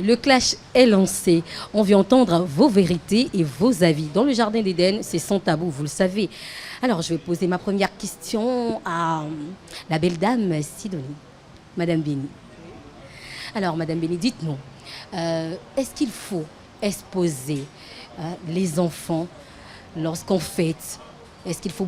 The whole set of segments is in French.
Le clash est lancé. On vient entendre vos vérités et vos avis. Dans le Jardin d'Éden, c'est sans tabou, vous le savez. Alors, je vais poser ma première question à la belle dame Sidonie, Madame Béni. Alors, Madame Béni, dites-nous, est-ce qu'il faut exposer les enfants lorsqu'on fête? Est-ce qu'il faut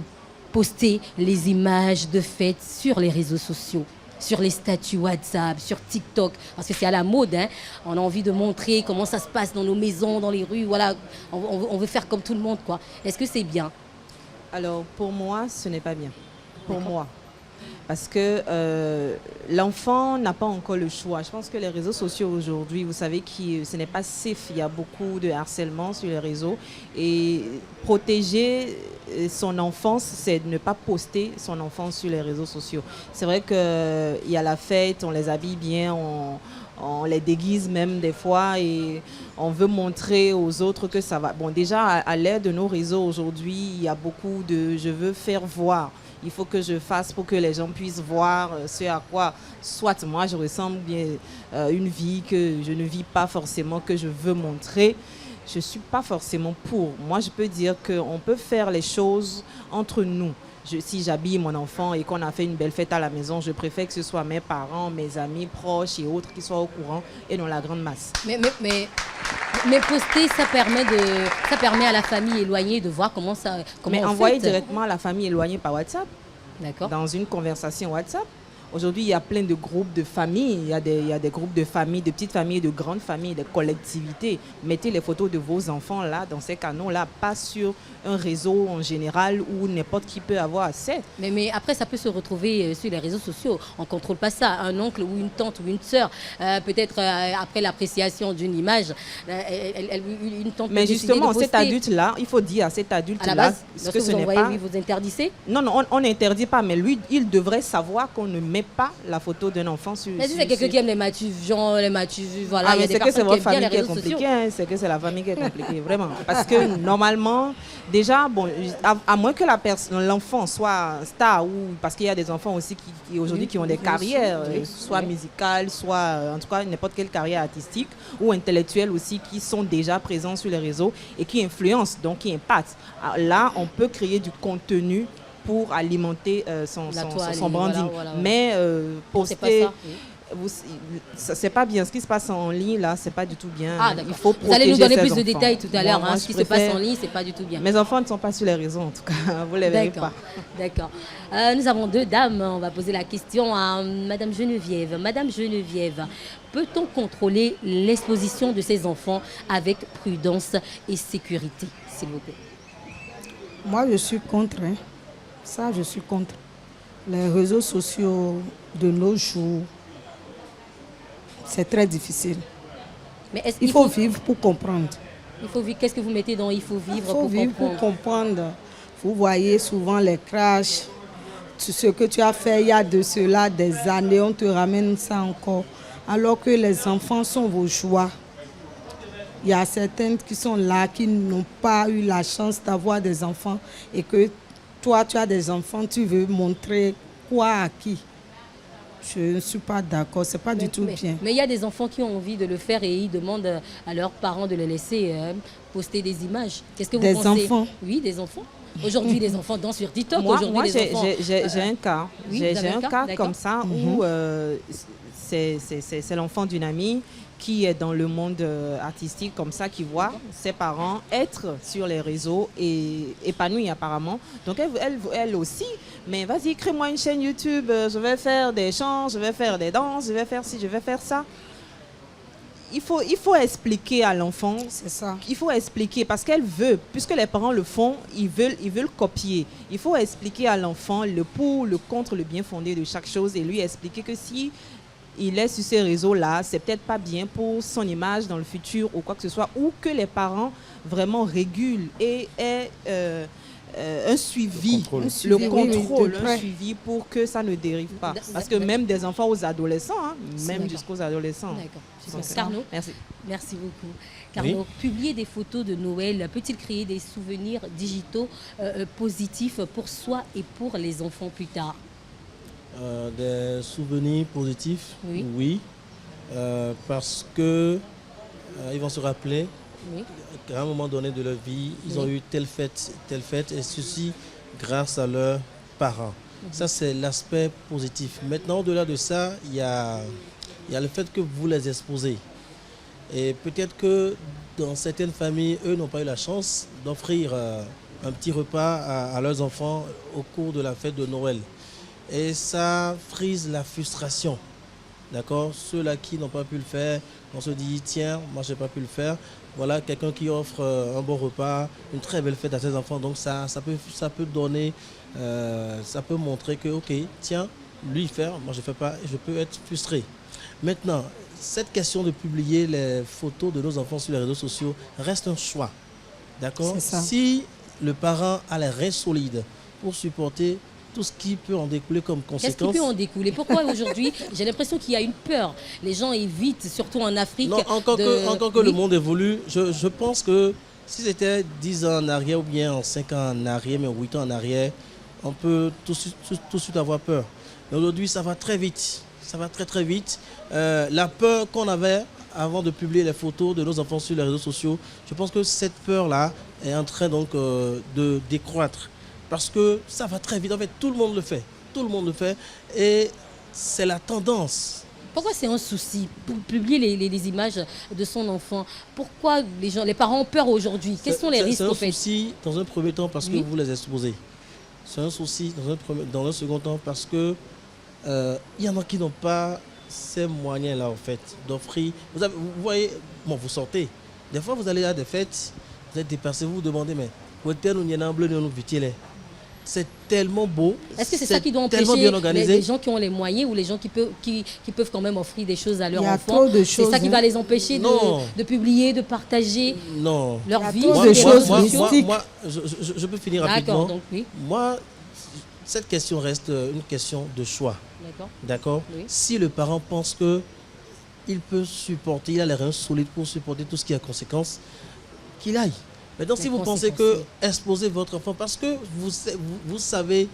poster les images de fête sur les réseaux sociaux, sur les statuts WhatsApp, sur TikTok? Parce que c'est à la mode, hein? On a envie de montrer comment ça se passe dans nos maisons, dans les rues. Voilà, on veut faire comme tout le monde, quoi. Est-ce que c'est bien? Alors, pour moi, ce n'est pas bien. Pour moi. Parce que l'enfant n'a pas encore le choix. Je pense que les réseaux sociaux aujourd'hui, vous savez que ce n'est pas safe. Il y a beaucoup de harcèlement sur les réseaux. Et protéger son enfance, c'est de ne pas poster son enfance sur les réseaux sociaux. C'est vrai qu'il y a la fête, on les habille bien, on les déguise même des fois et on veut montrer aux autres que ça va. Bon, déjà, à l'ère de nos réseaux aujourd'hui, il y a beaucoup de « je veux faire voir ». Il faut que je fasse pour que les gens puissent voir ce à quoi, soit moi, je ressemble bien une vie que je ne vis pas forcément, que je veux montrer. Je ne suis pas forcément pour. Moi, je peux dire qu'on peut faire les choses entre nous. Si j'habille mon enfant et qu'on a fait une belle fête à la maison, je préfère que ce soit mes parents, mes amis proches et autres qui soient au courant et non la grande masse. Mais poster, ça permet à la famille éloignée de voir comment ça. Comment mais on envoyer fête. directement à la famille éloignée par WhatsApp, D'accord. dans une conversation WhatsApp. Aujourd'hui, il y a plein de groupes de familles. Il y a des groupes de familles, de petites familles, de grandes familles, de collectivités. Mettez les photos de vos enfants là, dans ces canaux-là, pas sur un réseau en général où n'importe qui peut avoir accès. Mais après, ça peut se retrouver sur les réseaux sociaux. On ne contrôle pas ça. Un oncle ou une tante ou une sœur, peut-être après l'appréciation d'une image, une tante Mais peut décider justement, de poster. cet adulte-là, il faut dire à cet À la adulte-là base, ce que lorsque ce vous n'est envoyez, pas. oui, vous interdisez. Non, on n'interdit pas, mais lui, il devrait savoir qu'on ne met pas la photo d'un enfant sur. Mais si c'est quelqu'un qui aime les Mathieu Jean, les Mathieu, voilà, il y a mais des c'est que c'est personnes qui votre aiment bien famille les qui est réseaux sociaux. compliquée, hein, c'est que c'est la famille qui est compliquée, vraiment. Parce que normalement, déjà, bon, à moins que l'enfant soit star, ou parce qu'il y a des enfants aussi qui aujourd'hui qui ont des carrières, soit musicales, soit en tout cas n'importe quelle carrière artistique ou intellectuelle aussi, qui sont déjà présents sur les réseaux et qui influencent, donc qui impactent. Alors là, on peut créer du contenu pour alimenter son branding. Voilà. Mais C'est pas poster, ça. c'est pas bien. Ce qui se passe en ligne, là, c'est pas du tout bien. Ah, Il d'accord. faut Vous allez nous protéger donner ses plus de enfants. détails tout à l'heure. Moi, Ce je qui se passe préfère- en ligne, c'est pas du tout bien. Mes enfants ne sont pas sur les réseaux, en tout cas. Vous les verrez pas. D'accord. Nous avons deux dames. On va poser la question à Madame Geneviève. Madame Geneviève, peut-on contrôler l'exposition de ces enfants avec prudence et sécurité, s'il vous plaît? Moi, je suis contre. Hein. Ça, je suis contre. Les réseaux sociaux de nos jours, c'est très difficile. Mais est-ce Il faut vivre pour comprendre. Il faut vivre. Qu'est-ce que vous mettez dans il faut vivre Il faut pour vivre comprendre? pour comprendre. Vous voyez souvent les crashs. Ce que tu as fait il y a de cela des années, on te ramène ça encore. Alors que les enfants sont vos joies. Il y a certaines qui sont là, qui n'ont pas eu la chance d'avoir des enfants et que toi, tu as des enfants, tu veux montrer quoi à qui? Je ne suis pas d'accord, ce n'est pas du tout bien. Mais il y a des enfants qui ont envie de le faire et ils demandent à leurs parents de les laisser poster des images. Qu'est-ce que vous pensez? Des enfants? Oui, des enfants. Aujourd'hui, les enfants dansent sur TikTok. Moi, Aujourd'hui, les enfants... j'ai un cas. Oui, J'ai vous avez un cas d'accord. comme ça où c'est l'enfant d'une amie qui est dans le monde artistique comme ça, qui voit ses parents être sur les réseaux et épanouis apparemment. Donc elle aussi, mais vas-y, crée-moi une chaîne YouTube, je vais faire des chants, je vais faire des danses, je vais faire ci, je vais faire ça. Il faut expliquer à l'enfant. C'est ça. Il faut expliquer parce qu'elle veut, puisque les parents le font, ils veulent copier. Il faut expliquer à l'enfant le pour, le contre, le bien fondé de chaque chose et lui expliquer que si il est sur ces réseaux-là, c'est peut-être pas bien pour son image dans le futur ou quoi que ce soit, ou que les parents vraiment régulent et aient un suivi, le contrôle, un suivi pour que ça ne dérive pas. Parce que même des enfants aux adolescents, même jusqu'aux adolescents. D'accord. Carnot, merci. Merci beaucoup. Carnot, publier des photos de Noël peut-il créer des souvenirs digitaux positifs pour soi et pour les enfants plus tard? Des souvenirs positifs, Oui. oui. Parce que ils vont se rappeler Oui. qu'à un moment donné de leur vie, ils ont eu telle fête, et ceci grâce à leurs parents. Ça, c'est l'aspect positif. Maintenant, au-delà de ça, il y a le fait que vous les exposez. Et peut-être que dans certaines familles, eux n'ont pas eu la chance d'offrir un petit repas à leurs enfants au cours de la fête de Noël. Et ça frise la frustration. D'accord? Ceux-là qui n'ont pas pu le faire, on se dit, tiens, moi je n'ai pas pu le faire. Voilà quelqu'un qui offre un bon repas, une très belle fête à ses enfants. Donc ça peut donner, ça peut montrer que, ok, tiens, lui il fait, moi je ne fais pas, et je peux être frustré. Maintenant, cette question de publier les photos de nos enfants sur les réseaux sociaux reste un choix. D'accord? C'est ça. Si le parent a les reins solides pour supporter tout ce qui peut en découler comme Qu'est-ce conséquence. qui peut en découler? Pourquoi aujourd'hui, j'ai l'impression qu'il y a une peur. Les gens évitent, surtout en Afrique. Non, encore que Oui. le monde évolue, je pense que si c'était 10 ans en arrière ou bien en 5 ans en arrière, mais 8 ans en arrière, on peut tout de suite avoir peur. Mais aujourd'hui, ça va très vite. Ça va très très vite. La peur qu'on avait avant de publier les photos de nos enfants sur les réseaux sociaux, je pense que cette peur-là est en train donc de décroître. Parce que ça va très vite. En fait, tout le monde le fait. Tout le monde le fait. Et c'est la tendance. Pourquoi c'est un souci pour publier les images de son enfant? Pourquoi les parents ont peur aujourd'hui? Quels sont les risques au C'est un fait? souci dans un premier temps parce que Oui. vous les exposez. C'est un souci dans un second temps parce que il y en a qui n'ont pas ces moyens-là, en fait, d'offrir. Vous voyez, bon, vous sortez. Des fois, vous allez à des fêtes, vous êtes dépassé, vous vous demandez, mais où est-ce nous y en a un bleu, nous vitiez. C'est tellement beau. Est-ce que c'est ça qui doit tellement empêcher bien organisé. les gens qui ont les moyens ou les gens qui peuvent quand même offrir des choses à leurs Il y a enfants? trop de C'est choses, ça qui hein. va les empêcher Non. de publier, de partager Non. leur Il y a vie. trop sur de les réseaux choses sociaux. mystiques. moi, je peux finir D'accord, rapidement. donc oui. Moi, cette question reste une question de choix. D'accord. D'accord? Oui. Si le parent pense que il peut supporter, il a les reins solides pour supporter tout ce qui a conséquence, qu'il aille. Maintenant, si Les vous pensez conséquences, que exposer votre enfant, parce que vous savez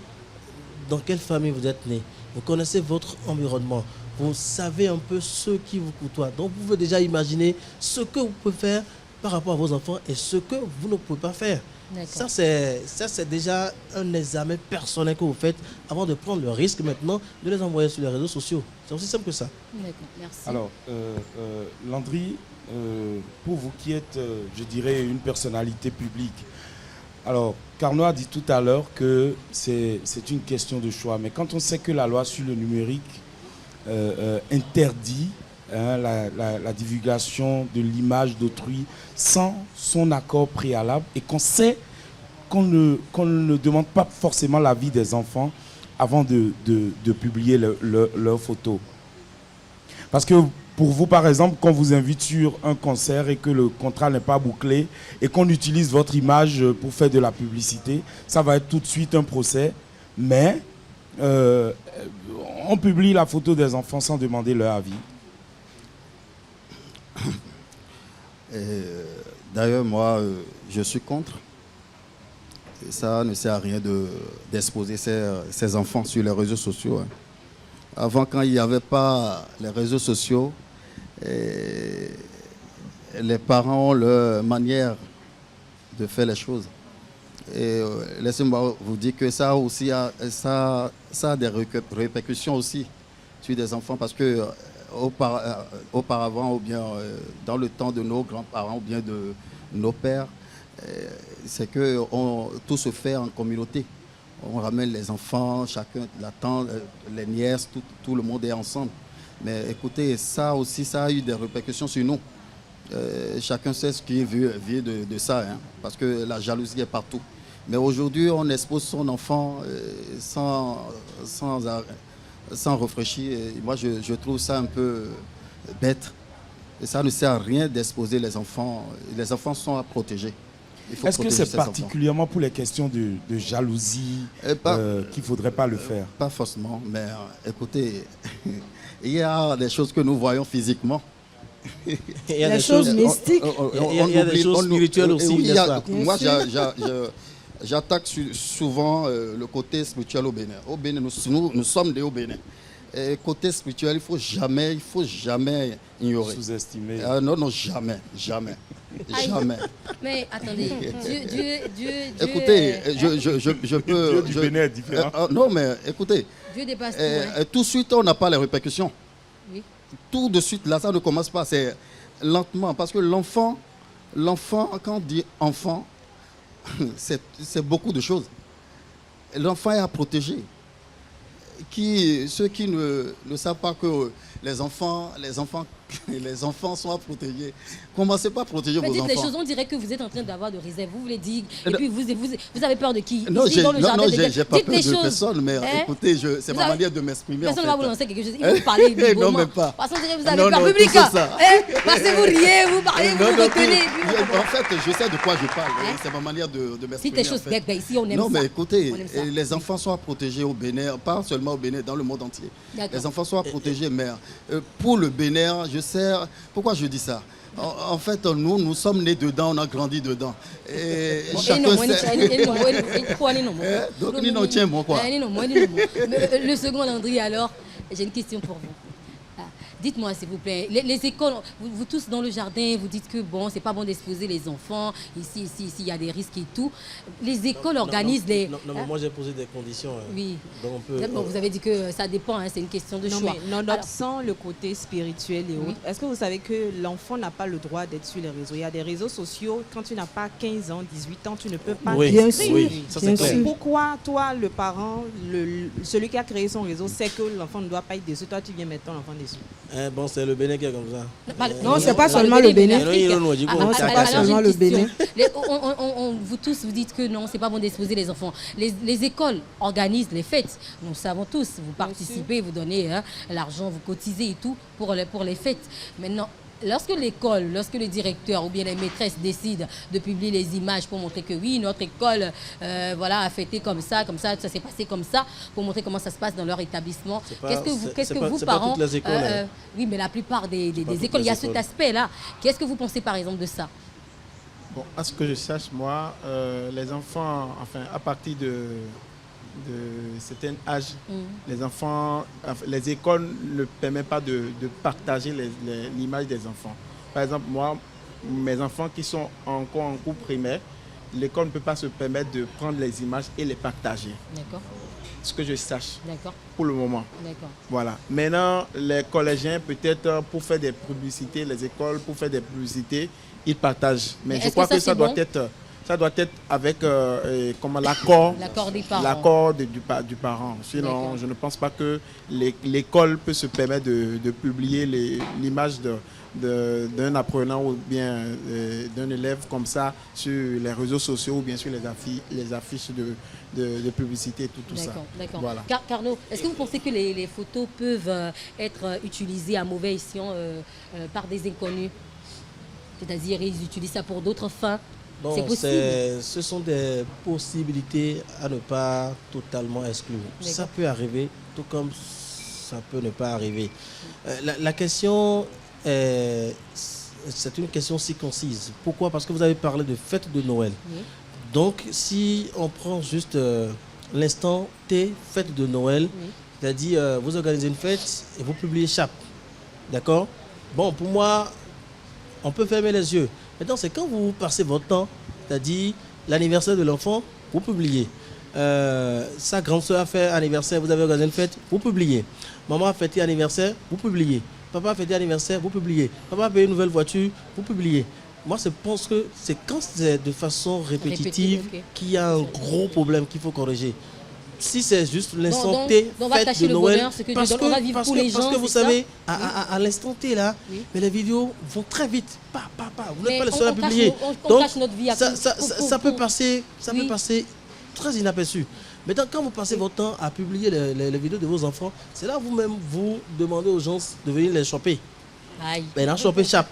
dans quelle famille vous êtes né, vous connaissez votre environnement, vous savez un peu ceux qui vous côtoient. Donc, vous pouvez déjà imaginer ce que vous pouvez faire par rapport à vos enfants et ce que vous ne pouvez pas faire. D'accord. Ça, c'est déjà un examen personnel que vous faites avant de prendre le risque maintenant de les envoyer sur les réseaux sociaux. C'est aussi simple que ça. D'accord, merci. Alors, Landry, pour vous qui êtes, je dirais, une personnalité publique, alors, Carnot a dit tout à l'heure que c'est une question de choix. Mais quand on sait que la loi sur le numérique interdit la divulgation de l'image d'autrui sans son accord préalable et qu'on sait qu'on ne demande pas forcément l'avis des enfants avant de publier leurs photos. Parce que pour vous, par exemple, qu'on vous invite sur un concert et que le contrat n'est pas bouclé et qu'on utilise votre image pour faire de la publicité, ça va être tout de suite un procès. Mais on publie la photo des enfants sans demander leur avis. D'ailleurs, moi, je suis contre. Et ça ne sert à rien d'exposer ces enfants sur les réseaux sociaux. Hein. Avant, quand il n'y avait pas les réseaux sociaux, les parents ont leur manière de faire les choses. Et laissez-moi vous dire que ça aussi ça a des répercussions aussi sur des enfants parce que auparavant ou bien dans le temps de nos grands-parents ou bien de nos pères, c'est que tout se fait en communauté. On ramène les enfants, chacun, la tante, les nièces, tout le monde est ensemble. Mais écoutez, ça aussi, ça a eu des répercussions sur nous. Chacun sait ce qui vient de ça, hein, parce que la jalousie est partout. Mais aujourd'hui, on expose son enfant sans réfléchir. Et moi, je trouve ça un peu bête. Et ça ne sert à rien d'exposer les enfants. Les enfants sont à protéger. Est-ce que c'est particulièrement pour les questions de jalousie qu'il ne faudrait pas le faire? Pas forcément, mais écoutez, il y a des choses que nous voyons physiquement. Il y a Les des choses mystiques. Il y a des choses spirituelles aussi. Oui, n'est-ce pas? moi, j'attaque souvent le côté spirituel au Bénin. Au Bénin, nous sommes des au Bénin. Et côté spirituel, il faut jamais ignorer. Sous-estimé. Non, jamais. Aïe. Jamais. Mais attendez, Dieu. Écoutez, je peux. Dieu du Bénin est différent. Non, mais écoutez, Dieu dépasse tout. Hein. tout de suite, on n'a pas les répercussions. Oui. Tout de suite, là, ça ne commence pas. C'est lentement. Parce que l'enfant, quand on dit enfant, c'est beaucoup de choses. L'enfant est à protéger. Ceux qui ne savent pas que les enfants sont à protéger. Commencez pas à protéger vos dites enfants. les choses, on dirait que vous êtes en train d'avoir de réserve. Vous voulez dire, et puis vous avez peur de qui? Non, Ici, dans le jardin des j'ai pas dites peur les de choses. personne, mais écoutez, c'est ma avez- manière de m'exprimer. Personne ne en va vous fait. lancer quelque chose. Il faut parler librement. Non, même pas. Parce qu'on dirait que vous avez Non, peur non, public. tout ça. Passez, vous riez, vous parlez, vous Non, vous non, retenez. en fait, je sais de quoi je parle. C'est ma manière de Si m'exprimer. tes choses en fait. ben, ici, on aime Non, ça. mais écoutez, On aime ça. les enfants sont à protéger au Bénin, pas seulement au Bénin, dans le monde entier. D'accord. Les enfants sont à protéger, mais pour le Bénin, je sais pourquoi je dis ça. En fait, nous sommes nés dedans, on a grandi dedans. Et chacun sait. Donc, nous n'en tiens bon, quoi. Le second Landry, alors, j'ai une question pour vous. Dites-moi, s'il vous plaît, les écoles, vous tous dans le jardin, vous dites que bon, c'est pas bon d'exposer les enfants, ici, il y a des risques et tout. Les écoles organisent les... Non, mais moi j'ai posé des conditions. Oui. Donc on peut, Bon, vous avez dit que ça dépend, hein, c'est une question de Non, choix. mais nonobstant le côté spirituel et Oui. autres, est-ce que vous savez que l'enfant n'a pas le droit d'être sur les réseaux? Il y a des réseaux sociaux, quand tu n'as pas 15 ans, 18 ans, tu ne peux pas. Oui, Bien t'inscrire. sûr, oui, ça bien c'est clair. sûr. Pourquoi toi, le parent, celui qui a créé son réseau, sait que l'enfant ne doit pas être dessus, toi tu viens mettre ton enfant dessus? bon, c'est le Bénin qui est comme ça. Non, c'est pas seulement le Bénin. Non, c'est pas seulement le Bénin. Vous tous, vous dites que non, c'est pas bon d'exposer les enfants. Les écoles organisent les fêtes. Nous savons tous. Vous participez, vous donnez l'argent, vous cotisez et tout pour les fêtes. Maintenant, lorsque l'école, lorsque le directeur ou bien les maîtresses décident de publier les images pour montrer que oui, notre école a fêté comme ça, ça s'est passé comme ça, pour montrer comment ça se passe dans leur établissement. Qu'est-ce que vous, c'est pas parents... toutes les écoles, hein. Oui, mais la plupart des toutes écoles, il y a les cet écoles. aspect-là. Qu'est-ce que vous pensez par exemple de ça? Bon, à ce que je sache, moi, les enfants, enfin, à partir de certain âge, les enfants, les écoles ne permettent pas de partager l'image des enfants. Par exemple, moi, mes enfants qui sont encore en cours primaire, l'école ne peut pas se permettre de prendre les images et les partager. D'accord, Ce que je sache d'accord, pour le moment. d'accord. Voilà. Maintenant, les collégiens, peut-être pour faire des publicités, les écoles, pour faire des publicités, ils partagent. Mais je est-ce crois que ça, que ça c'est doit bon? être... Ça doit être avec l'accord des parents. l'accord du parent. Sinon, D'accord. je ne pense pas que l'école peut se permettre de publier l'image d'un apprenant ou bien d'un élève comme ça sur les réseaux sociaux ou bien sur les affiches de publicité, tout ça. D'accord. Voilà. Carnot, est-ce que vous pensez que les photos peuvent être utilisées à mauvais escient par des inconnus? C'est-à-dire, ils utilisent ça pour d'autres fins? Bon, C'est possible. ce sont des possibilités à ne pas totalement exclure. D'accord. Ça peut arriver, tout comme ça peut ne pas arriver. La question, c'est une question si concise. Pourquoi? Parce que vous avez parlé de fête de Noël. Oui. Donc, si on prend juste l'instant T, fête de Noël, Oui. c'est-à-dire vous organisez une fête et vous publiez chape. D'accord? Bon, pour moi, on peut fermer les yeux. Maintenant, c'est quand vous passez votre temps, c'est-à-dire l'anniversaire de l'enfant, vous publiez. Sa grande soeur a fait anniversaire, vous avez organisé une fête, vous publiez. Maman a fêté anniversaire, vous publiez. Papa a fêté anniversaire, vous publiez. Papa a payé une nouvelle voiture, vous publiez. Moi, je pense que c'est quand c'est de façon répétitive ok. qu'il y a un gros problème qu'il faut corriger. Si c'est juste l'instant Donc, T, on va fête cacher de le Noël, bonheur, ce que Dieu parce donne, on va vivre pour les gens, que vous c'est ça? savez, à l'instant T là, Oui. mais les vidéos vont très vite. Vous Mais n'êtes pas les seuls à on cache publier. on Donc, cache notre vie à ça peut passer, Oui. peut passer très inaperçu. Maintenant, quand vous passez votre temps à publier les vidéos de vos enfants, c'est là vous-même vous demandez aux gens de venir les choper. Aïe. Mais là, choper chape.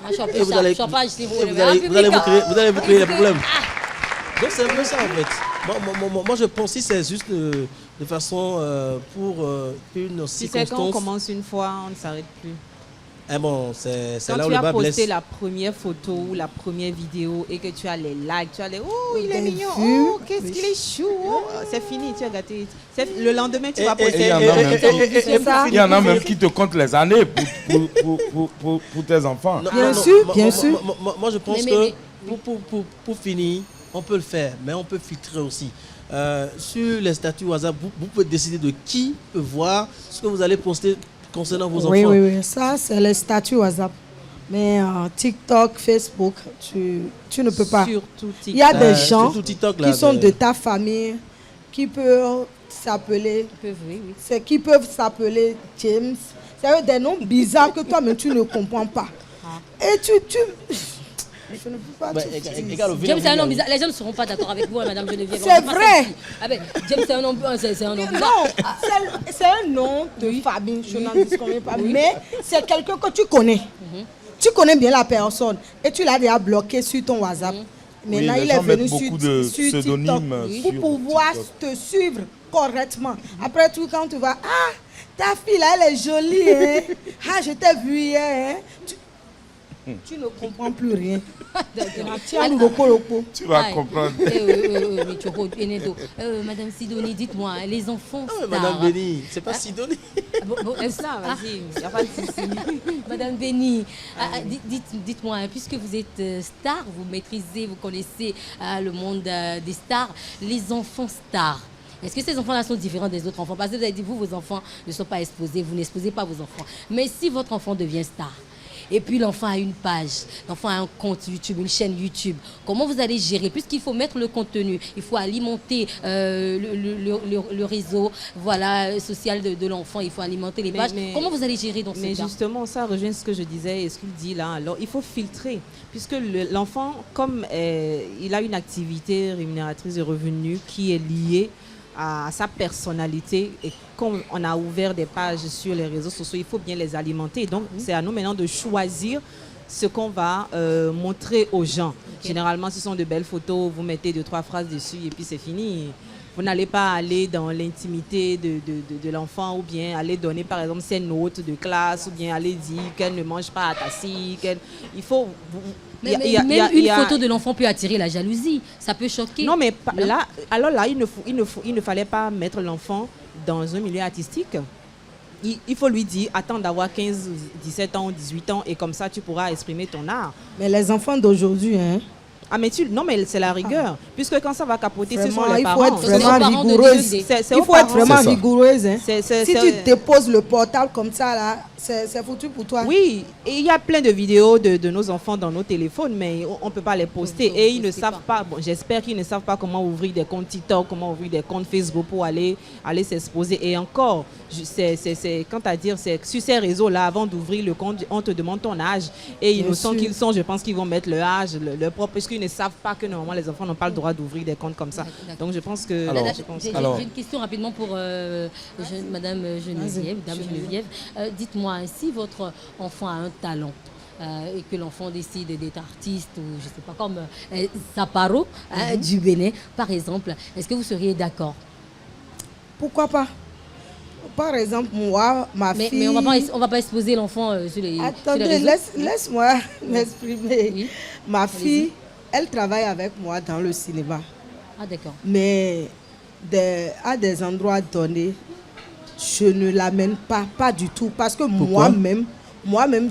Un Et vous allez, chopage, si vous et voulez. vous allez vous créer des problèmes. Donc c'est un peu ça en fait. Moi je pense que c'est juste de façon pour une Si c'est quand on circonstance. commence une fois, on ne s'arrête plus. Eh bon, c'est Quand là où tu le as bas blesse. posté la première photo ou la première vidéo et que tu as les likes, tu as les oh il est Des mignon, vues. oh qu'est-ce qu'il est chou, oh, c'est fini, tu as gâté. Le lendemain tu vas et poster. il y en a même C'est ça. Il y en a même qui te comptent les années pour tes enfants. Non, Bien non, sûr, non, bien moi, sûr. moi, je pense Mais- que pour finir, on peut le faire, mais on peut filtrer aussi. Sur les statuts WhatsApp, vous pouvez décider de qui peut voir ce que vous allez poster concernant vos Oui, enfants. oui. Ça, c'est les statuts WhatsApp. Mais TikTok, Facebook, tu ne peux pas. Surtout Il y a des gens surtout TikTok, là, qui sont de ta famille qui peuvent s'appeler, qui peuvent s'appeler James. C'est des noms bizarres que toi-même tu ne comprends pas. Et je ne peux pas Bah, te dire. James, c'est un nom bizarre. Les gens ne seront pas d'accord avec vous, hein, Madame Geneviève. C'est On fait pas vrai. ça ici. Ah ben, James, c'est un nom bizarre. Non, c'est un nom de famille, je n'en disconviens pas. Mais c'est quelqu'un que tu connais. Tu connais bien la personne et tu l'as déjà bloqué sur ton WhatsApp. Maintenant, les il est gens venu mettent sur, beaucoup de sur pseudonymes TikTok sur pour pouvoir TikTok. te suivre correctement. Après tout, quand tu vas, ah, ta fille là, elle est jolie, hein? Ah, je t'ai vu hier, hein? Tu ne comprends plus rien. Tiens, nous, loco. Tu vas Aïe. comprendre. Oui, Choko, Enedo. Madame Sidonie, dites-moi, les enfants Ah, mais stars. Madame Béni, c'est pas Sidonie. Ah, bon, Ça, vas-y, il n'y a pas de souci. Madame Béni, dites-moi, hein, puisque vous êtes star, vous maîtrisez, vous connaissez le monde des stars, les enfants stars. Est-ce que ces enfants-là sont différents des autres enfants? Parce que vous avez dit, vous, vos enfants ne sont pas exposés, vous n'exposez pas vos enfants. Mais si votre enfant devient star, et puis l'enfant a une page, l'enfant a un compte YouTube, une chaîne YouTube, comment vous allez gérer? Puisqu'il faut mettre le contenu, il faut alimenter le réseau social de l'enfant, il faut alimenter les pages. Comment vous allez gérer dans ce Mais cas? justement, ça rejoint ce que je disais et ce qu'il dit là. Alors, il faut filtrer, puisque l'enfant, comme il a une activité rémunératrice de revenus qui est liée à sa personnalité, et comme on a ouvert des pages sur les réseaux sociaux, il faut bien les alimenter. Donc, c'est à nous maintenant de choisir ce qu'on va montrer aux gens. Généralement, ce sont de belles photos, vous mettez 2-3 phrases dessus et puis c'est fini. Vous n'allez pas aller dans l'intimité de l'enfant ou bien aller donner par exemple ses notes de classe ou bien aller dire qu'elle ne mange pas à tassi. Il faut... Même une photo de l'enfant peut attirer la jalousie. Ça peut choquer. Non, mais là, il ne fallait pas mettre l'enfant dans un milieu artistique. Il faut lui dire, attends d'avoir 15, 17 ans, 18 ans et comme ça, tu pourras exprimer ton art. Mais les enfants d'aujourd'hui, hein? Ah, mais non, mais c'est la rigueur. Puisque quand ça va capoter, ce sont Vraiment, les il parents. faut être Ce sont les vraiment parents de rigoureuse. décider. Il faut être vraiment C'est ça. rigoureuse. Hein. C'est- Si tu déposes le portable comme ça, là, c'est foutu pour toi. Oui, et il y a plein de vidéos de nos enfants dans nos téléphones, mais on ne peut pas les poster. Vous Et ils ne postez savent pas, bon, j'espère qu'ils ne savent pas comment ouvrir des comptes TikTok, comment ouvrir des comptes Facebook pour aller s'exposer. Et encore, quant à dire, c'est sur ces réseaux-là, avant d'ouvrir le compte, on te demande ton âge. Et innocents sûr. qu'ils sont, je pense qu'ils vont mettre leur âge, leur propre, parce qu'ils ne savent pas que normalement les enfants n'ont pas le droit d'ouvrir des comptes comme ça. D'accord. Donc je pense que... Alors, J'ai une question rapidement pour Madame Geneviève. Dame Geneviève. Dites-moi, si votre enfant a un talent et que l'enfant décide d'être artiste ou je ne sais pas, comme Zaparo du Bénin, par exemple, est-ce que vous seriez d'accord? Pourquoi pas? Par exemple, moi, ma fille... Mais on va pas exposer l'enfant sur les Attendez, réseaux. laisse-moi m'exprimer. Oui. Ma fille, elle travaille avec moi dans le cinéma. Ah d'accord. Mais à des endroits donnés, je ne l'amène pas du tout. Parce que moi-même,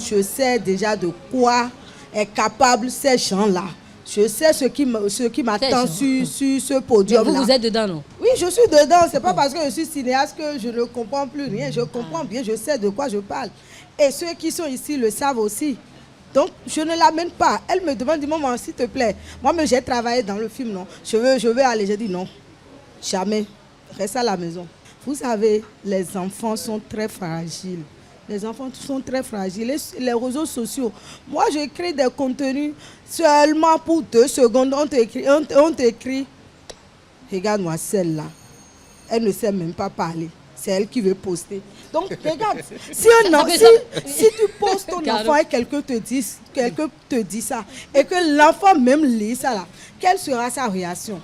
je sais déjà de quoi est capable ces gens-là. Je sais ce qui m'attend sur ce podium-là. Vous êtes dedans, non? Oui, je suis dedans. C'est pas parce que je suis cinéaste que je ne comprends plus rien. Je comprends bien, je sais de quoi je parle. Et ceux qui sont ici le savent aussi. Donc, je ne l'amène pas. Elle me demande, maman, s'il te plaît. Moi-même, j'ai travaillé dans le film, non. Je veux aller. J'ai dit non. Jamais. Reste à la maison. Vous savez, les enfants sont très fragiles. Les enfants sont très fragiles. Les réseaux sociaux. Moi, j'écris des contenus seulement pour 2 secondes. On t'écrit. Regarde-moi celle-là. Elle ne sait même pas parler. C'est elle qui veut poster. Donc, regarde, si tu postes ton enfant et quelqu'un te dit ça, et que l'enfant même lit ça là, quelle sera sa réaction?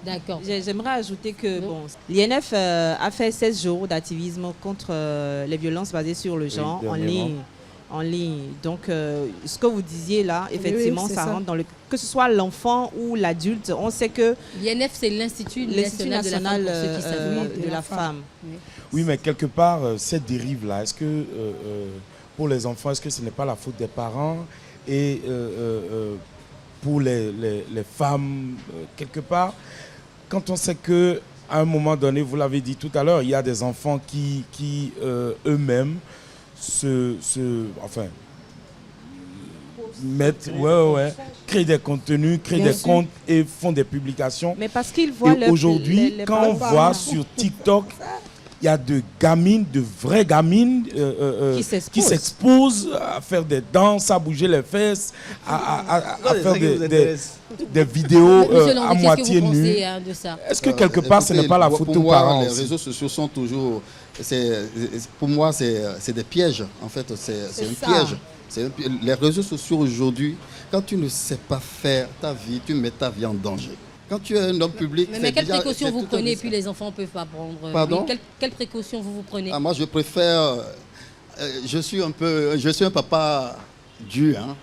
D'accord. J'aimerais ajouter que l'INF a fait 16 jours d'activisme contre les violences basées sur le genre en ligne. Donc, ce que vous disiez là, effectivement, ça rentre dans que ce soit l'enfant ou l'adulte. On sait que l'INF, c'est l'Institut national de la femme. Oui, mais quelque part, cette dérive-là, est-ce que pour les enfants, est-ce que ce n'est pas la faute des parents et pour les femmes, quelque part, quand on sait que à un moment donné, vous l'avez dit tout à l'heure, il y a des enfants qui eux-mêmes créent des contenus, créent des comptes et font des publications. Mais parce qu'ils voient aujourd'hui, quand on voit sur TikTok, il y a de vraies gamines qui s'exposent à faire des danses, à bouger les fesses, à faire des vidéos à moitié nues. Est-ce que quelque part, ce n'est pas la faute aux parents aussi? Les réseaux sociaux sont toujours... pour moi, c'est des pièges. En fait, c'est un piège. Les réseaux sociaux aujourd'hui, quand tu ne sais pas faire ta vie, tu mets ta vie en danger. Quand tu es un homme public... Mais quelles précautions vous prenez, puis les enfants ne peuvent pas prendre? Pardon? Quelles précautions vous prenez? Moi, je préfère... je suis un papa dur. Hein.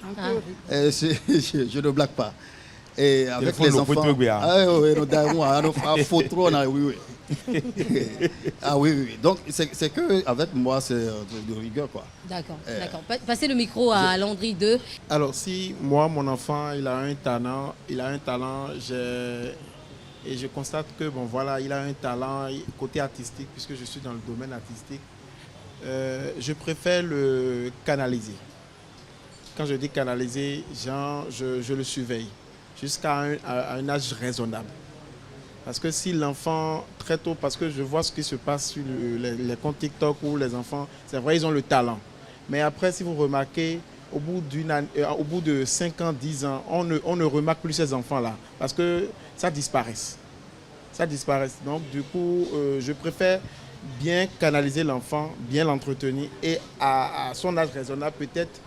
Je ne blague pas. Et avec les enfants... oui. Donc, c'est qu'avec moi, c'est de rigueur, quoi. D'accord. Passez le micro à Landry 2. Alors, si moi, mon enfant, il a un talent, et je constate que, il a un talent côté artistique, puisque je suis dans le domaine artistique, je préfère le canaliser. Quand je dis canaliser, je le surveille jusqu'à un âge raisonnable. Parce que si l'enfant, très tôt, parce que je vois ce qui se passe sur les comptes TikTok où les enfants, c'est vrai, ils ont le talent. Mais après, si vous remarquez, au bout de 5 ans, 10 ans, on ne remarque plus ces enfants-là. Parce que ça disparaît. Donc, du coup, je préfère bien canaliser l'enfant, bien l'entretenir. Et à son âge raisonnable, peut-être,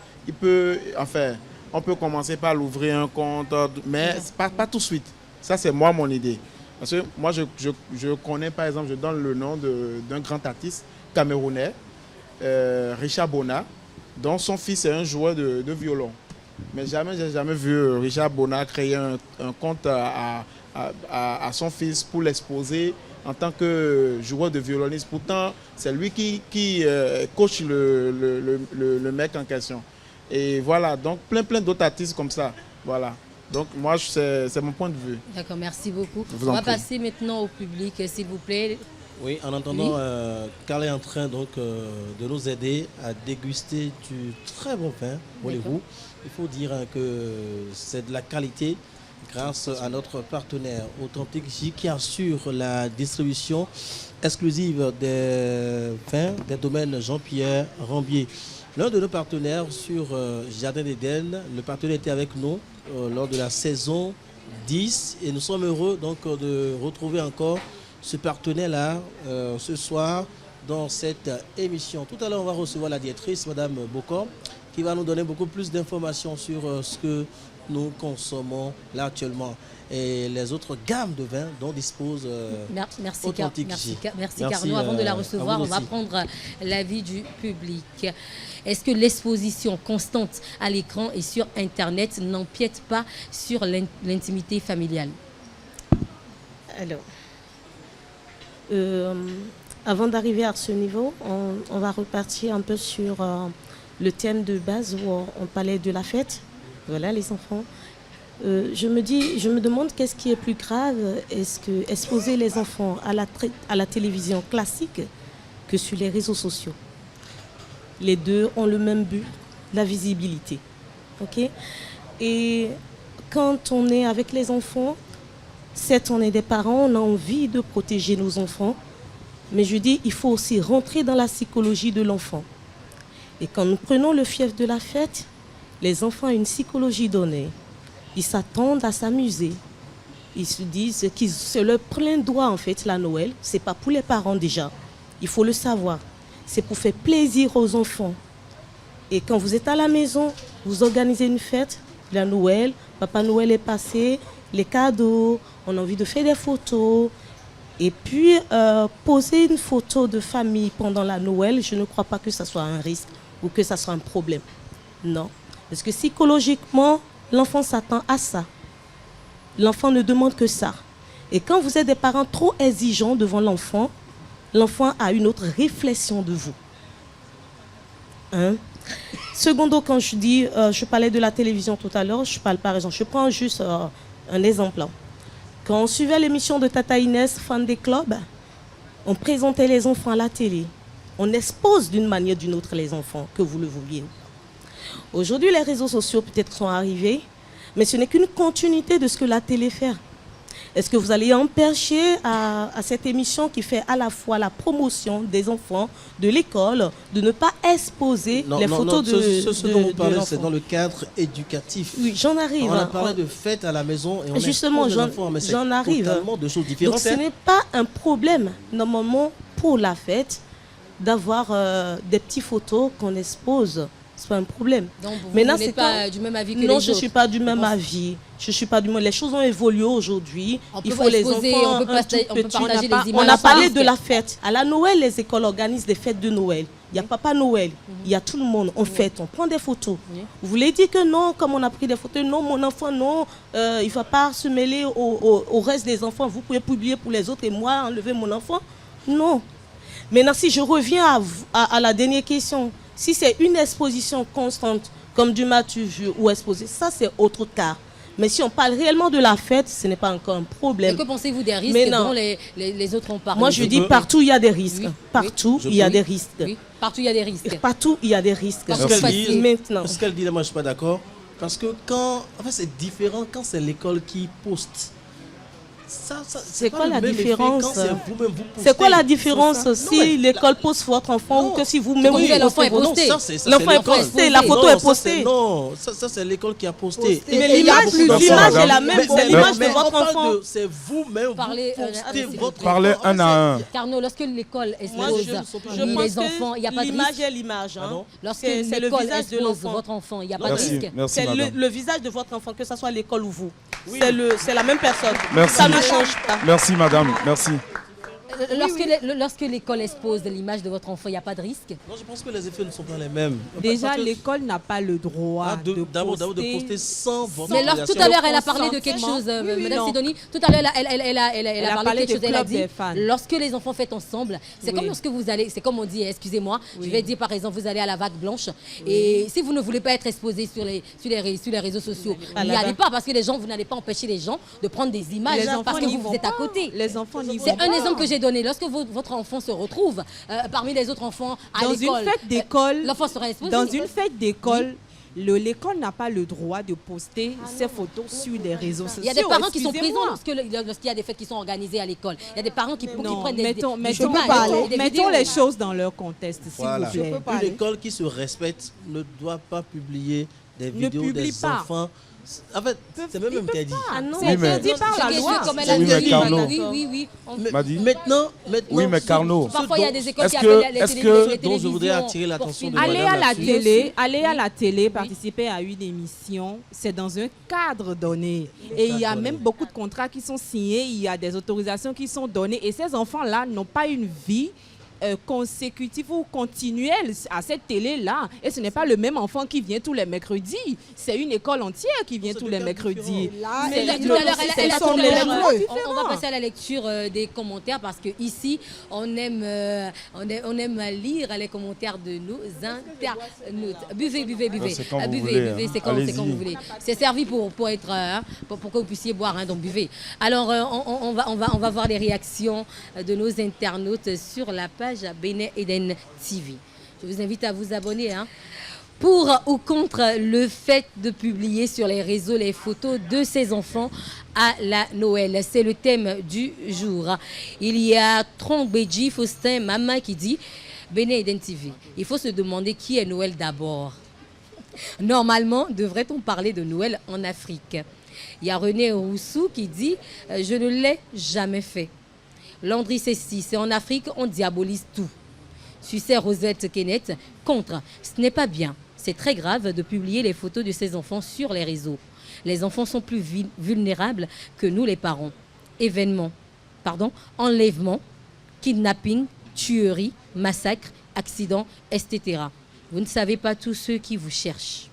on peut commencer par l'ouvrir un compte, mais pas tout de suite. Ça, c'est mon idée. Parce que moi, je connais, par exemple, je donne le nom d'un grand artiste camerounais, Richard Bona, dont son fils est un joueur de violon. Mais j'ai jamais vu Richard Bona créer un compte à son fils pour l'exposer en tant que joueur de violoniste. Pourtant, c'est lui qui coach le mec en question. Et voilà, donc plein d'autres artistes comme ça. Voilà. Donc moi, c'est mon point de vue. D'accord, merci beaucoup. On va passer maintenant au public, s'il vous plaît. Oui, en attendant, Carl est en train de nous aider à déguster du très bon vin, voyez-vous. Il faut dire que c'est de la qualité grâce à notre partenaire Authentique J qui assure la distribution exclusive des vins des domaines Jean-Pierre Rambier. L'un de nos partenaires sur Jardin d'Éden, le partenaire était avec nous lors de la saison 10 et nous sommes heureux donc de retrouver encore ce partenaire-là ce soir dans cette émission. Tout à l'heure, on va recevoir la directrice, Madame Bocor, qui va nous donner beaucoup plus d'informations sur ce que nous consommons là actuellement et les autres gammes de vins dont dispose Authentique J. Merci Carnot. Avant de la recevoir, on va prendre l'avis du public. Est-ce que l'exposition constante à l'écran et sur Internet n'empiète pas sur l'intimité familiale? Alors, avant d'arriver à ce niveau, on va repartir un peu sur le thème de base où on parlait de la fête. Voilà, les enfants. Je me demande qu'est-ce qui est plus grave. Est-ce que exposer les enfants à la télévision classique que sur les réseaux sociaux? Les deux ont le même but, la visibilité. Okay? Et quand on est avec les enfants, certes, on est des parents, on a envie de protéger nos enfants, mais je dis, il faut aussi rentrer dans la psychologie de l'enfant. Et quand nous prenons le fief de la fête, les enfants ont une psychologie donnée. Ils s'attendent à s'amuser. Ils se disent que c'est leur plein droit, en fait, la Noël. Ce n'est pas pour les parents déjà. Il faut le savoir. C'est pour faire plaisir aux enfants. Et quand vous êtes à la maison, vous organisez une fête, la Noël, Papa Noël est passé, les cadeaux, on a envie de faire des photos. Et puis, poser une photo de famille pendant la Noël, je ne crois pas que ça soit un risque ou que ça soit un problème. Non. Parce que psychologiquement, l'enfant s'attend à ça. L'enfant ne demande que ça. Et quand vous êtes des parents trop exigeants devant l'enfant a une autre réflexion de vous. Hein? Secondo, quand je dis, je parlais de la télévision tout à l'heure, je parle par exemple, je prends juste un exemple. Quand on suivait l'émission de Tata Inès, Fan des clubs, on présentait les enfants à la télé. On expose d'une manière ou d'une autre les enfants, que vous le vouliez. Aujourd'hui, les réseaux sociaux peut-être sont arrivés, mais ce n'est qu'une continuité de ce que la télé fait. Est-ce que vous allez empêcher à cette émission qui fait à la fois la promotion des enfants, de l'école, de ne pas exposer les photos de ce dont vous parlez, c'est dans le cadre éducatif. Oui, j'en arrive. On a parlé de fêtes à la maison et on justement, expose les enfants, mais j'en arrive. Totalement deux choses différentes. Donc ce n'est pas un problème, normalement, pour la fête, d'avoir des petites photos qu'on expose. Ce n'est pas un problème. Donc vous n'êtes pas du même avis que les autres? Non, je ne suis pas du même avis. Je suis pas du même. Les choses ont évolué aujourd'hui. Il faut les enfants. On peut partager les images. On a parlé de la fête. À la Noël, les écoles organisent des fêtes de Noël. Il y a Papa Noël, il y a tout le monde. On fête, on prend des photos. Vous voulez dire que non, comme on a pris des photos, non, mon enfant, non, il ne va pas se mêler au reste des enfants. Vous pouvez publier pour les autres et moi, enlever mon enfant? Non. Maintenant, si je reviens à la dernière question, si c'est une exposition constante, comme du matu ou exposé, ça c'est autre cas. Mais si on parle réellement de la fête, ce n'est pas encore un problème. Et que pensez-vous des risques dont les autres ont parlé? Moi je dis partout il y a des risques. Partout il y a des risques. Oui. Partout il y a des risques. Partout il y a des risques. Maintenant. Ce qu'elle dit, là, moi je ne suis pas d'accord. Parce que c'est différent quand c'est l'école qui poste. C'est quoi la différence? C'est quoi la différence si l'école poste votre enfant ou que si vous-même l'enfant est posté? L'enfant est posté, la photo est postée. Non, ça c'est l'école qui a posté. Mais l'image est la même, c'est l'image de votre enfant. C'est vous-même, vous postez votre enfant. Parlez un à un. Carnot, lorsque l'école expose les enfants, il n'y a pas de risque. L'image est l'image. Lorsque l'école expose votre enfant, il n'y a pas de risque. C'est le visage de votre enfant, que ce soit l'école ou vous. C'est la même personne. Merci. Change pas. Merci madame, merci. Lorsque l'école expose l'image de votre enfant, il n'y a pas de risque? Non, je pense que les effets ne sont pas les mêmes. Déjà, l'école n'a pas le droit de poster sans votre Mais tout à l'heure, elle a parlé de quelque chose, Madame Sidonie. Tout à l'heure, elle a parlé de quelque chose. Elle a dit, lorsque les enfants fêtent ensemble, c'est comme lorsque vous allez, c'est comme on dit, excusez-moi, je vais dire par exemple, vous allez à la Vague Blanche et si vous ne voulez pas être exposé sur les réseaux sociaux, n'y allez pas parce que vous n'allez pas empêcher les gens de prendre des images parce que vous êtes à côté. Les enfants n'y vont pas. C'est un exemple que j'ai donné. Lorsque votre enfant se retrouve parmi les autres enfants à l'école, dans une fête d'école, l'enfant sera exposé. Dans une fête d'école, l'école n'a pas le droit de poster ses photos sur les réseaux sociaux. Il y a des parents qui sont présents lorsqu'il y a des fêtes qui sont organisées à l'école. Il y a des parents qui prennent des mettons les choses dans leur contexte, s'il vous plaît. Une école qui se respecte ne doit pas publier des vidéos des enfants. En fait, c'est même interdit. Ah non, c'est interdit par la loi. Oui. Maintenant, oui, mais Carnot, parfois il y a des écoles qui appellent les télévisions. Donc je voudrais attirer l'attention de Aller à la télé, participer à une émission, c'est dans un cadre donné. Et il y a même beaucoup de contrats qui sont signés, il y a des autorisations qui sont données. Et ces enfants-là n'ont pas une vie consécutive ou continuelle à cette télé-là. Et ce n'est pas le même enfant qui vient tous les mercredis. C'est une école entière qui vient tous les mercredis. On va passer à la lecture des commentaires parce que ici on aime lire les commentaires de nos internautes. Buvez. C'est quand vous voulez. C'est servi pour que vous puissiez boire, donc buvez. Alors on va voir les réactions de nos internautes sur la page Bénin Eden TV. Je vous invite à vous abonner. Pour ou contre le fait de publier sur les réseaux les photos de ses enfants à la Noël. C'est le thème du jour. Il y a Trombedji Faustin Mama qui dit Bénin Eden TV. Il faut se demander qui est Noël d'abord. Normalement, devrait-on parler de Noël en Afrique? Il y a René Roussou qui dit je ne l'ai jamais fait. Landry Cessi, c'est en Afrique, on diabolise tout. Sucet Rosette Kenneth, contre, ce n'est pas bien. C'est très grave de publier les photos de ces enfants sur les réseaux. Les enfants sont plus vulnérables que nous les parents. Enlèvement, kidnapping, tuerie, massacre, accident, etc. Vous ne savez pas tous ceux qui vous cherchent.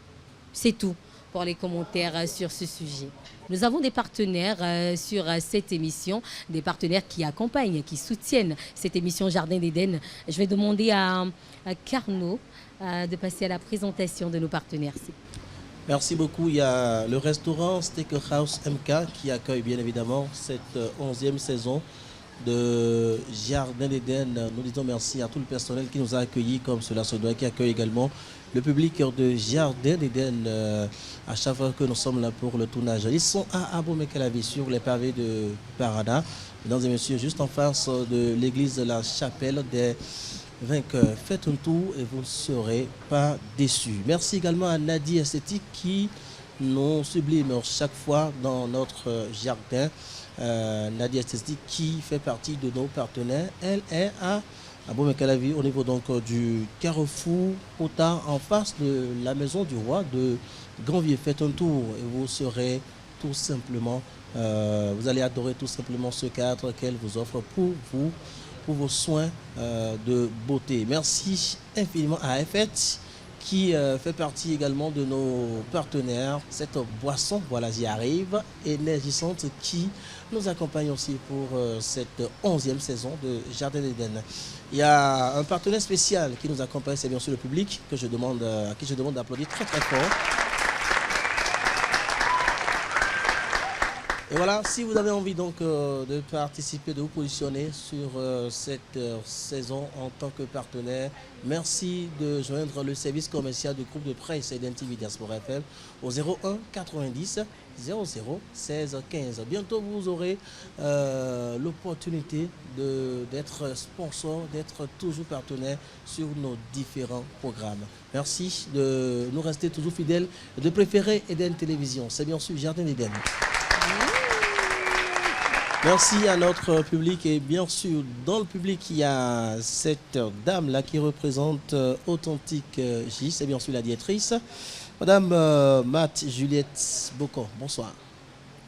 C'est tout pour les commentaires sur ce sujet. Nous avons des partenaires sur cette émission, des partenaires qui accompagnent, qui soutiennent cette émission Jardin d'Éden. Je vais demander à Carnot de passer à la présentation de nos partenaires. Merci beaucoup. Il y a le restaurant Steakhouse MK qui accueille bien évidemment cette 11e saison de Jardin d'Éden. Nous disons merci à tout le personnel qui nous a accueillis comme cela se doit, qui accueille également le public de Jardin d'Éden à chaque fois que nous sommes là pour le tournage. Ils sont à Abomey-Calavi sur les pavés de Parada. Mesdames et messieurs, juste en face de l'église de la Chapelle des Vainqueurs. Faites un tour et vous ne serez pas déçus. Merci également à Nadi Esthétique qui nous sublime chaque fois dans notre jardin. Nadia Esthétique qui fait partie de nos partenaires. Elle est à Abomey-Calavi au niveau donc du Carrefour Potard en face de la maison du roi de Granvier. Faites un tour et vous serez tout simplement, vous allez adorer tout simplement ce cadre qu'elle vous offre pour vous, pour vos soins de beauté. Merci infiniment à FH qui fait partie également de nos partenaires. Cette boisson, voilà, j'y arrive, énergisante, qui nous accompagne aussi pour cette 11e saison de Jardin d'Éden. Il y a un partenaire spécial qui nous accompagne, c'est bien sûr le public, à qui je demande d'applaudir très très fort. Et voilà, si vous avez envie donc de participer, de vous positionner sur cette saison en tant que partenaire, merci de joindre le service commercial du groupe de presse Identity Diaspora FM au 01 90 00 16 15. Bientôt vous aurez l'opportunité d'être sponsor, d'être toujours partenaire sur nos différents programmes. Merci de nous rester toujours fidèles, de préférer Eden Télévision. C'est bien sûr Jardin d'Éden. Merci à notre public et bien sûr dans le public il y a cette dame là qui représente Authentique J, c'est bien sûr la directrice, Madame Matt Juliette Bocon. Bonsoir.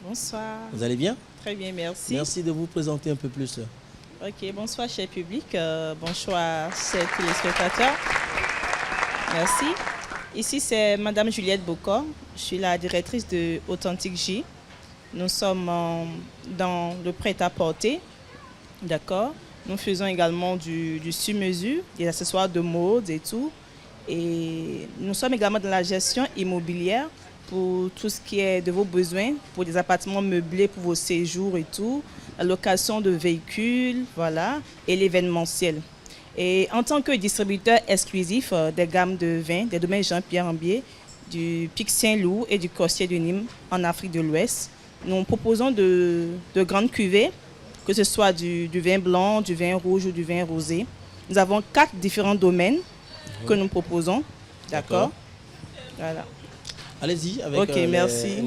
Bonsoir. Vous allez bien? Très bien, merci. Merci de vous présenter un peu plus. Ok, bonsoir cher public, bonsoir chers téléspectateurs. Merci. Ici c'est Madame Juliette Bocon, je suis la directrice de Authentique J. Nous sommes dans le prêt-à-porter, d'accord. Nous faisons également du sur-mesure, des accessoires de mode et tout. Et nous sommes également dans la gestion immobilière pour tout ce qui est de vos besoins, pour des appartements meublés pour vos séjours et tout, la location de véhicules, voilà, et l'événementiel. Et en tant que distributeur exclusif des gammes de vins, des domaines Jean-Pierre Ambier, du Pic Saint-Loup et du Costier de Nîmes en Afrique de l'Ouest, nous proposons de grandes cuvées, que ce soit du vin blanc, du vin rouge ou du vin rosé. Nous avons 4 différents domaines que nous proposons. D'accord. Voilà. Allez-y avec merci.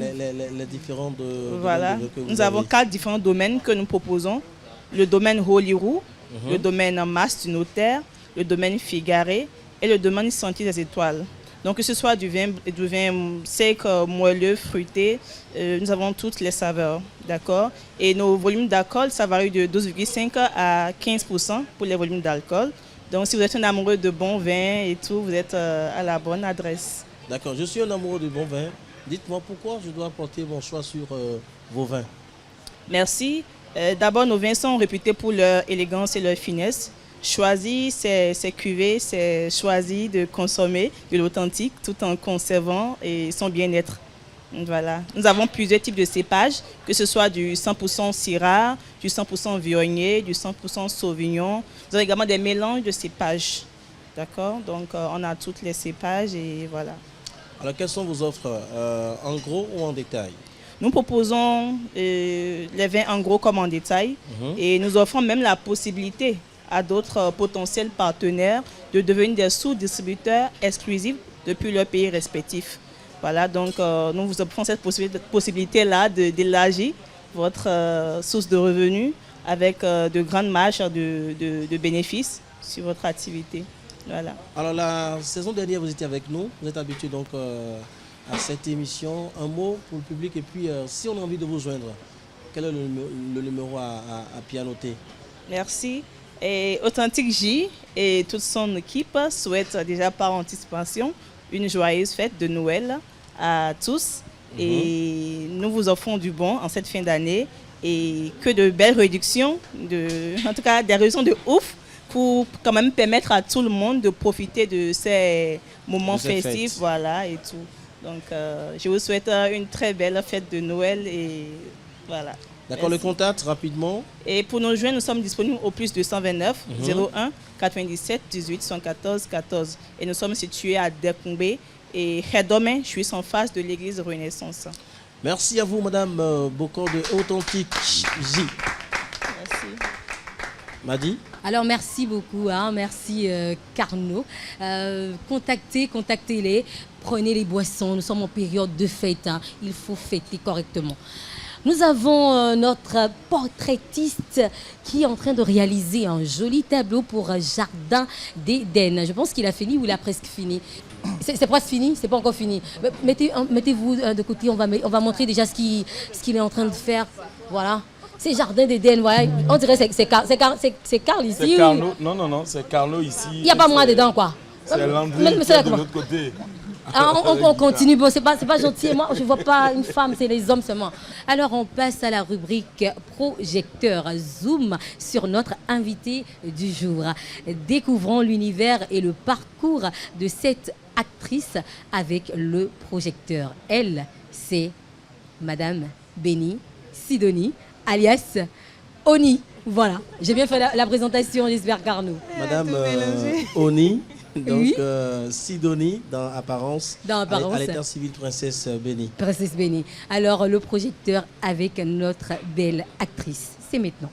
Les différents voilà. domaines que vous nous avons 4 différents domaines que nous proposons. Le domaine Holyrood, le domaine Mas du Notaire, le domaine Figaré et le domaine Sentier des Étoiles. Donc que ce soit du vin sec, moelleux, fruité, nous avons toutes les saveurs, d'accord. Et nos volumes d'alcool, ça varie de 12,5 à 15% pour les volumes d'alcool. Donc si vous êtes un amoureux de bon vin et tout, vous êtes à la bonne adresse. D'accord, je suis un amoureux de bon vin. Dites-moi pourquoi je dois porter mon choix sur vos vins. Merci. D'abord, nos vins sont réputés pour leur élégance et leur finesse. Choisir ces cuvées, c'est choisir de consommer de l'authentique tout en conservant et son bien-être. Voilà. Nous avons plusieurs types de cépages, que ce soit du 100% Syrah, du 100% Viognier, du 100% Sauvignon. Nous avons également des mélanges de cépages. D'accord? Donc, on a tous les cépages et voilà. Alors, quelles sont vos offres, en gros ou en détail? Nous proposons les vins en gros comme en détail et nous offrons même la possibilité à d'autres potentiels partenaires de devenir des sous-distributeurs exclusifs depuis leur pays respectif. Voilà, donc nous vous offrons cette possibilité-là d'élargir votre source de revenus avec de grandes marges de bénéfices sur votre activité. Voilà. Alors la saison dernière, vous étiez avec nous. Vous êtes habitué donc à cette émission. Un mot pour le public et puis si on a envie de vous joindre, quel est le numéro à pianoter? Merci. Et Authentique J et toute son équipe souhaitent déjà par anticipation une joyeuse fête de Noël à tous. Et nous vous offrons du bon en cette fin d'année et que de belles réductions, en tout cas des réductions de ouf pour quand même permettre à tout le monde de profiter de ces moments festifs, voilà, et tout. Donc je vous souhaite une très belle fête de Noël et voilà. D'accord, le contact rapidement. Et pour nos joints, nous sommes disponibles au plus 229 01 97 18 114 14. Et nous sommes situés à Dekoumbe et Redome, je suis en face de l'église Renaissance. Merci à vous, Madame Bokor de Authentique J. Merci. Madi. Alors merci beaucoup, hein, merci Carnot. Contactez-les, prenez les boissons, nous sommes en période de fête, hein, il faut fêter correctement. Nous avons notre portraitiste qui est en train de réaliser un joli tableau pour Jardin d'Éden. Je pense qu'il a fini ou il a presque fini. C'est presque fini, c'est pas encore fini. Mettez-vous de côté, on va montrer déjà ce qu'il est en train de faire. Voilà. C'est Jardin d'Éden, voilà. On dirait que c'est Carl ici. C'est Carlo. Non, c'est Carlo ici. Il n'y a pas moi dedans, quoi. C'est Landry de l'autre côté. On continue, bon, c'est pas gentil. Moi, je ne vois pas une femme, c'est les hommes seulement. Alors, on passe à la rubrique projecteur zoom sur notre invité du jour. Découvrons l'univers et le parcours de cette actrice avec le projecteur. Elle, c'est Madame Béni Sidonie, alias Oni. Voilà, j'ai bien fait la présentation, j'espère, Carnot. Madame Oni. Donc, oui. Sidonie, dans apparence, à l'état civil Princesse Béni. Princesse Béni. Alors, le projecteur avec notre belle actrice, c'est maintenant.